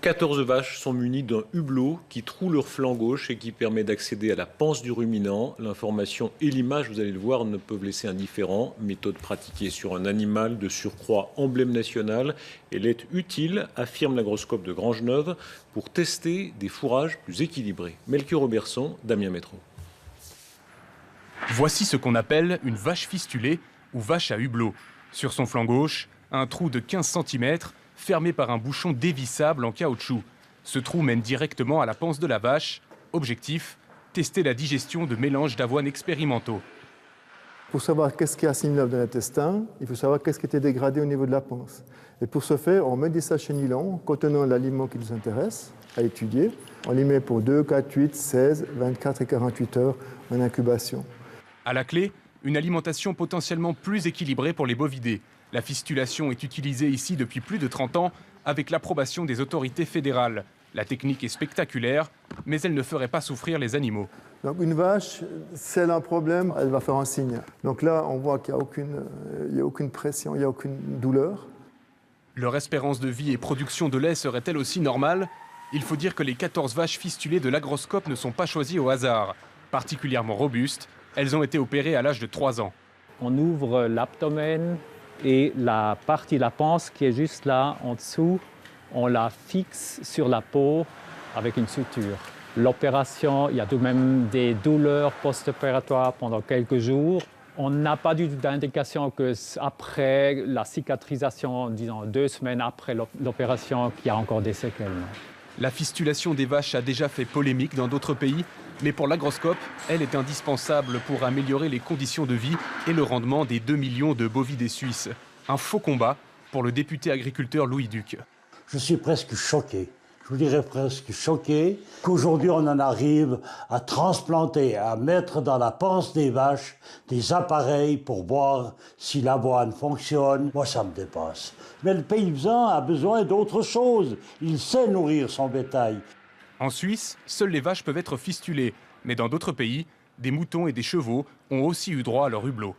14 vaches sont munies d'un hublot qui troue leur flanc gauche et qui permet d'accéder à la panse du ruminant. L'information et l'image, vous allez le voir, ne peuvent laisser indifférent. Méthode pratiquée sur un animal de surcroît emblème national. Elle est utile, affirme l'agroscope de Grangeneuve, pour tester des fourrages plus équilibrés. Melchior Auberson, Damien Métro. Voici ce qu'on appelle une vache fistulée ou vache à hublot. Sur son flanc gauche, un trou de 15 cm fermé par un bouchon dévissable en caoutchouc. Ce trou mène directement à la panse de la vache. Objectif, tester la digestion de mélanges d'avoine expérimentaux. Pour savoir qu'est-ce qui est assimilable dans l'intestin, il faut savoir qu'est-ce qui était dégradé au niveau de la panse. Et pour ce faire, on met des sachets nylon contenant l'aliment qui nous intéresse à étudier. On les met pour 2, 4, 8, 16, 24 et 48 heures en incubation. À la clé, une alimentation potentiellement plus équilibrée pour les bovidés. La fistulation est utilisée ici depuis plus de 30 ans avec l'approbation des autorités fédérales. La technique est spectaculaire, mais elle ne ferait pas souffrir les animaux. Donc une vache, si elle a un problème, elle va faire un signe. Donc là, on voit qu'il n'y a aucune pression, il n'y a aucune douleur. Leur espérance de vie et production de lait serait-elle aussi normale? Il faut dire que les 14 vaches fistulées de l'agroscope ne sont pas choisies au hasard. Particulièrement robustes, elles ont été opérées à l'âge de 3 ans. On ouvre l'abdomen et la partie de la panse qui est juste là en dessous, on la fixe sur la peau avec une suture. L'opération, il y a tout de même des douleurs post-opératoires pendant quelques jours. On n'a pas du tout d'indication qu'après la cicatrisation, disons 2 semaines après l'opération, qu'il y a encore des séquelles. La fistulation des vaches a déjà fait polémique dans d'autres pays, mais pour l'agroscope, elle est indispensable pour améliorer les conditions de vie et le rendement des 2 millions de bovidés suisses. Un faux combat pour le député agriculteur Louis Duc. Je suis presque choqué. Je vous dirais presque choqué qu'aujourd'hui on en arrive à transplanter, à mettre dans la panse des vaches des appareils pour voir si l'avoine fonctionne. Moi, ça me dépasse. Mais le paysan a besoin d'autre chose. Il sait nourrir son bétail. En Suisse, seules les vaches peuvent être fistulées, mais dans d'autres pays, des moutons et des chevaux ont aussi eu droit à leur hublot.